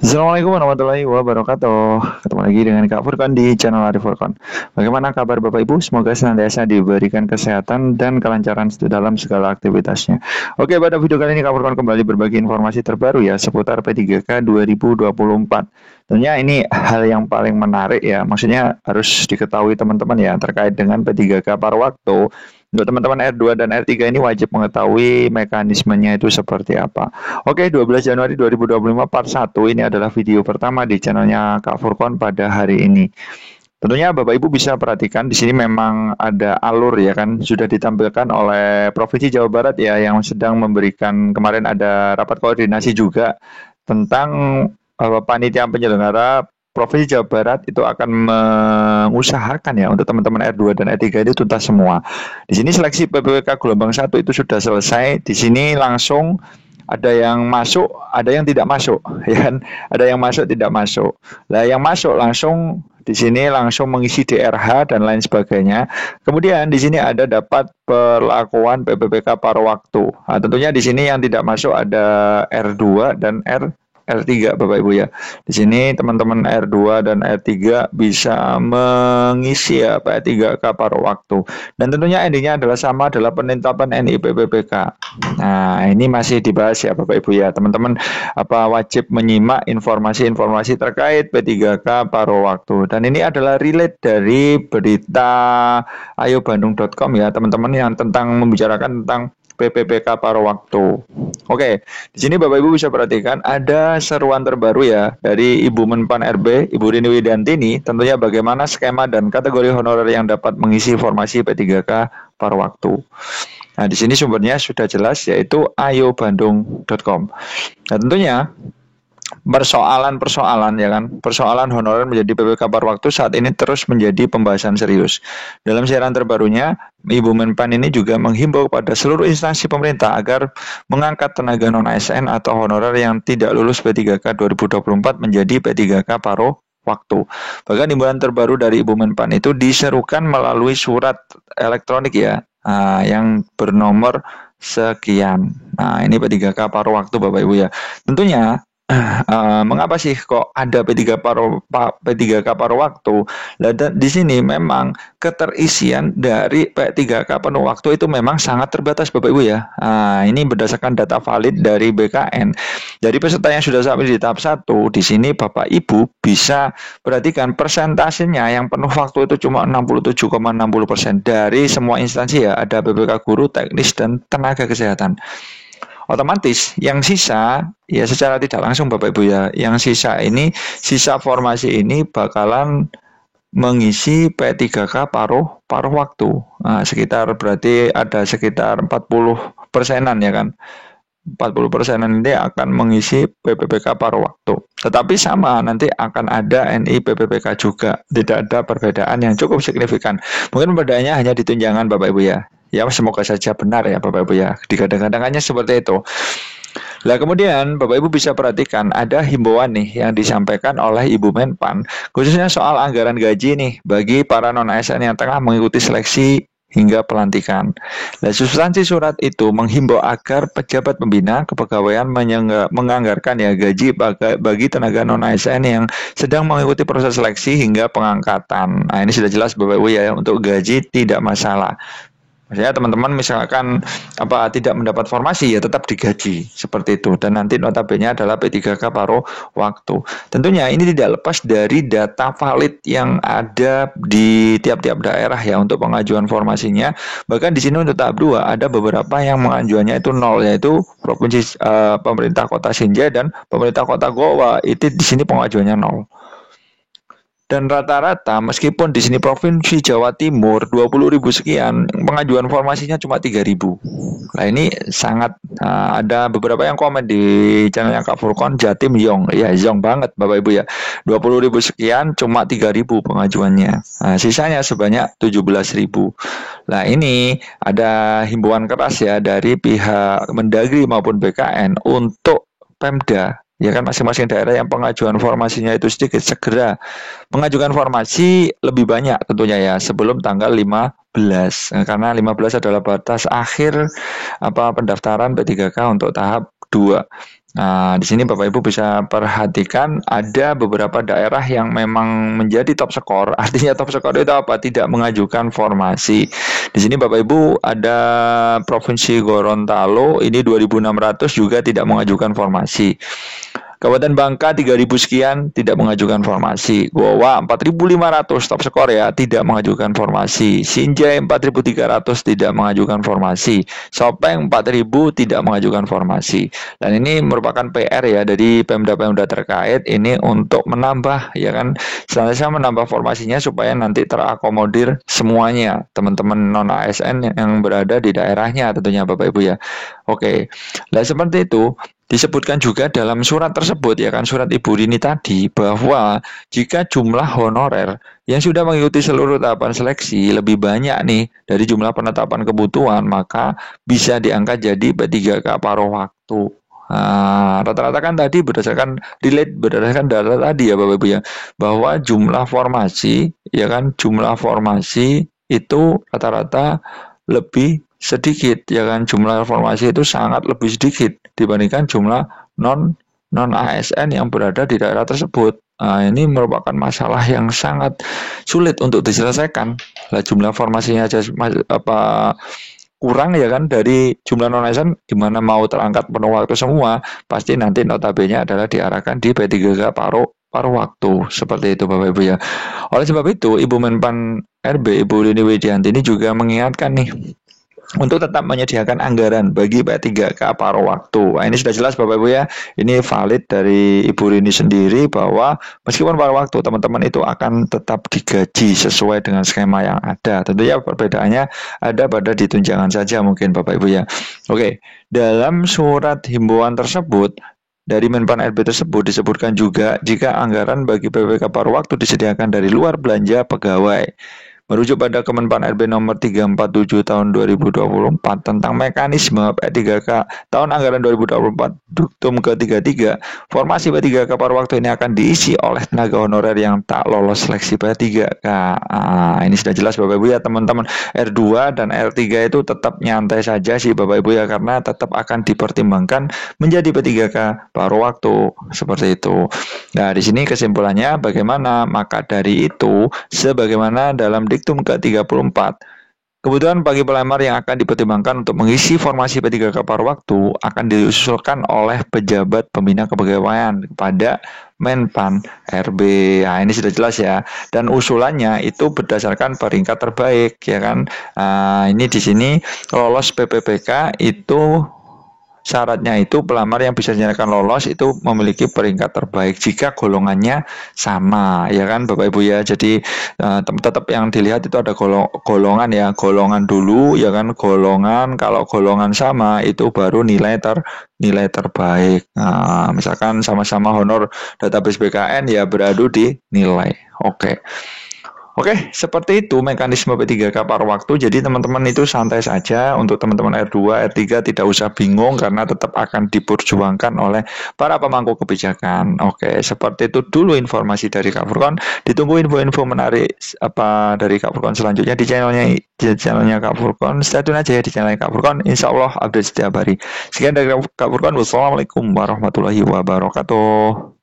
Assalamualaikum warahmatullahi wabarakatuh. Ketemu lagi dengan Kak Furkon di channel Arif Furkon. Bagaimana kabar Bapak Ibu? Semoga senantiasa diberikan kesehatan dan kelancaran dalam segala aktivitasnya. Oke, pada video kali ini Kak Furkon kembali berbagi informasi terbaru ya seputar P3K 2024. Tentunya ini hal yang paling menarik ya. Maksudnya harus diketahui teman-teman ya terkait dengan P3K paruh waktu. Untuk teman-teman R2 dan R3 ini wajib mengetahui mekanismenya itu seperti apa. Oke, 12 Januari 2025 part 1 ini adalah video pertama di channelnya Kak Furkon pada hari ini. Tentunya Bapak Ibu bisa perhatikan di sini memang ada alur ya kan sudah ditampilkan oleh Provinsi Jawa Barat ya yang sedang memberikan kemarin ada rapat koordinasi juga tentang panitia penyelenggara Provinsi Jawa Barat itu akan mengusahakan ya untuk teman-teman R2 dan R3 ini tuntas semua. Di sini seleksi PPWK gelombang 1 itu sudah selesai. Di sini langsung ada yang masuk, ada yang tidak masuk, ya kan? Ada yang masuk, tidak masuk. Nah, yang masuk langsung di sini langsung mengisi DRH dan lain sebagainya. Kemudian di sini ada dapat perlakuan PPPK paruh waktu. Nah, tentunya di sini yang tidak masuk ada R2 dan R3 Bapak Ibu ya. Di sini teman-teman R2 dan R3 bisa mengisi ya P3K paruh waktu. Dan tentunya endingnya adalah sama adalah penetapan NIPPPK. Nah, ini masih dibahas ya Bapak Ibu ya. Teman-teman wajib menyimak informasi-informasi terkait P3K paruh waktu. Dan ini adalah relate dari berita ayobandung.com ya, teman-teman yang tentang membicarakan tentang PPPK paruh waktu. Oke, di sini Bapak Ibu bisa perhatikan ada seruan terbaru ya dari Ibu Menpan RB, Ibu Rini Widantini, tentunya bagaimana skema dan kategori honorer yang dapat mengisi formasi P3K paruh waktu. Nah, di sini sumbernya sudah jelas yaitu ayobandung.com. Nah, tentunya persoalan ya kan, persoalan honorer menjadi PPK paruh waktu saat ini terus menjadi pembahasan serius. Dalam siaran terbarunya, Ibu Menpan ini juga menghimbau pada seluruh instansi pemerintah agar mengangkat tenaga non-ASN atau honorer yang tidak lulus P3K 2024 menjadi P3K paruh waktu. Bahkan himbauan terbaru dari Ibu Menpan itu diserukan melalui surat elektronik ya, yang bernomor sekian. Nah, ini P3K paruh waktu Bapak Ibu ya. Tentunya mengapa sih kok ada P3K paruh waktu? Di sini memang keterisian dari P3K penuh waktu itu memang sangat terbatas Bapak Ibu ya. Ini berdasarkan data valid dari BKN. Dari peserta yang sudah sampai di tahap 1, di sini Bapak Ibu bisa perhatikan persentasenya yang penuh waktu itu cuma 67,60% dari semua instansi ya. Ada BPK guru, teknis, dan tenaga kesehatan. Otomatis yang sisa ya secara tidak langsung Bapak Ibu ya, yang sisa formasi ini bakalan mengisi P3K paruh waktu. Sekitar berarti ada sekitar 40%-an ya kan. 40%-an ini akan mengisi PPPK paruh waktu. Tetapi sama nanti akan ada NIPPPK juga. Tidak ada perbedaan yang cukup signifikan. Mungkin perbedaannya hanya di tunjangan Bapak Ibu ya. Ya semoga saja benar ya Bapak Ibu ya. Digadang-gadangannya seperti itu. Nah kemudian Bapak Ibu bisa perhatikan ada himbauan nih yang disampaikan oleh Ibu Menpan khususnya soal anggaran gaji nih bagi para non-ASN yang tengah mengikuti seleksi hingga pelantikan. Nah, substansi surat itu menghimbau agar pejabat pembina kepegawaian menganggarkan ya gaji bagi tenaga non-ASN yang sedang mengikuti proses seleksi hingga pengangkatan. Nah, ini sudah jelas Bapak Ibu ya, untuk gaji tidak masalah. Maksudnya teman-teman misalkan tidak mendapat formasi ya tetap digaji seperti itu, dan nanti notabene adalah P3K paruh waktu. Tentunya ini tidak lepas dari data valid yang ada di tiap-tiap daerah ya untuk pengajuan formasinya. Bahkan di sini untuk tahap 2 ada beberapa yang pengajuannya itu nol, yaitu provinsi pemerintah Kota Sinja dan pemerintah Kota Goa. Itu di sini pengajuannya nol. Dan rata-rata meskipun di sini Provinsi Jawa Timur 20.000 sekian, pengajuan formasinya cuma 3.000. Nah ini sangat ada beberapa yang komen di channel yang Kak Furkon, Jatim Yong. Ya Yong banget Bapak Ibu ya. 20.000 sekian cuma 3.000 pengajuannya. Nah, sisanya sebanyak 17.000. Nah ini ada himbauan keras ya dari pihak Mendagri maupun BKN untuk Pemda. Ya kan masing-masing daerah yang pengajuan formasinya itu sedikit segera mengajukan formasi lebih banyak tentunya ya sebelum tanggal 15 karena 15 adalah batas akhir pendaftaran P3K untuk tahap 2. Nah, di sini Bapak Ibu bisa perhatikan ada beberapa daerah yang memang menjadi top skor. Artinya top skor itu apa? Tidak mengajukan formasi. Di sini Bapak Ibu ada Provinsi Gorontalo ini 2.600 juga tidak mengajukan formasi. Kabupaten Bangka 3.000 sekian tidak mengajukan formasi. Goa 4.500 top skor ya tidak mengajukan formasi. Sinjai 4.300 tidak mengajukan formasi. Sopeng 4.000 tidak mengajukan formasi. Dan ini merupakan PR ya dari Pemda-Pemda terkait ini untuk menambah ya kan senantiasa menambah formasinya supaya nanti terakomodir semuanya teman-teman non ASN yang berada di daerahnya tentunya Bapak Ibu ya. Oke. Nah seperti itu disebutkan juga dalam surat tersebut ya kan surat Ibu Rini tadi bahwa jika jumlah honorer yang sudah mengikuti seluruh tahapan seleksi lebih banyak nih dari jumlah penetapan kebutuhan maka bisa diangkat jadi P3K paruh waktu. Nah, rata-rata kan tadi berdasarkan data tadi ya Bapak Ibu ya bahwa jumlah formasi ya kan jumlah formasi itu rata-rata lebih sedikit ya kan jumlah formasi itu sangat lebih sedikit dibandingkan jumlah non ASN yang berada di daerah tersebut. Nah, ini merupakan masalah yang sangat sulit untuk diselesaikan. Lah jumlah formasinya aja kurang ya kan dari jumlah non ASN gimana mau terangkat penuh waktu semua pasti nanti notabene adalah diarahkan di P3K paruh waktu seperti itu Bapak Ibu ya. Oleh sebab itu Ibu Menpan RB Ibu Rini Widianti ini juga mengingatkan nih untuk tetap menyediakan anggaran bagi P3K paruh waktu. Nah, ini sudah jelas Bapak Ibu ya. Ini valid dari Ibu Rini sendiri bahwa meskipun paruh waktu teman-teman itu akan tetap digaji sesuai dengan skema yang ada. Tentunya perbedaannya ada pada ditunjangan saja mungkin Bapak Ibu ya. Oke, dalam surat himbauan tersebut dari Menpan RB tersebut disebutkan juga jika anggaran bagi PPK paruh waktu disediakan dari luar belanja pegawai. Merujuk pada Kemenpan RB nomor 347 tahun 2024 tentang mekanisme P3K tahun anggaran 2024 Duktum ke-33, formasi P3K paruh waktu ini akan diisi oleh tenaga honorer yang tak lolos seleksi P3K. Nah, ini sudah jelas Bapak Ibu ya teman-teman. R2 dan R3 itu tetap nyantai saja sih Bapak Ibu ya karena tetap akan dipertimbangkan menjadi P3K paruh waktu seperti itu. Nah, di sini kesimpulannya bagaimana? Maka dari itu, sebagaimana dalam Diktum ke-34, kebutuhan bagi pelamar yang akan dipertimbangkan untuk mengisi formasi P3K paruh waktu akan diusulkan oleh pejabat pembina kepegawaian kepada Menpan RB. Nah, ini sudah jelas ya. Dan usulannya itu berdasarkan peringkat terbaik ya kan. Ini di sini lolos PPPK itu syaratnya itu pelamar yang bisa dinyatakan lolos itu memiliki peringkat terbaik jika golongannya sama ya kan Bapak Ibu ya. Jadi tetap yang dilihat itu ada golongan ya, golongan dulu ya kan, golongan kalau golongan sama itu baru nilai terbaik. Nah, misalkan sama-sama honor database BKN ya beradu di nilai. Oke. Oke, seperti itu mekanisme P3K paruh waktu. Jadi teman-teman itu santai saja. Untuk teman-teman R2, R3 tidak usah bingung karena tetap akan diperjuangkan oleh para pemangku kebijakan. Oke, seperti itu dulu informasi dari Kak Furkon. Ditunggu info-info menarik dari Kak Furkon selanjutnya di channelnya Kak Furkon. Stay tune aja ya di channel Kak Furkon. Insya Allah update setiap hari. Sekian dari Kak Furkon. Wassalamualaikum warahmatullahi wabarakatuh.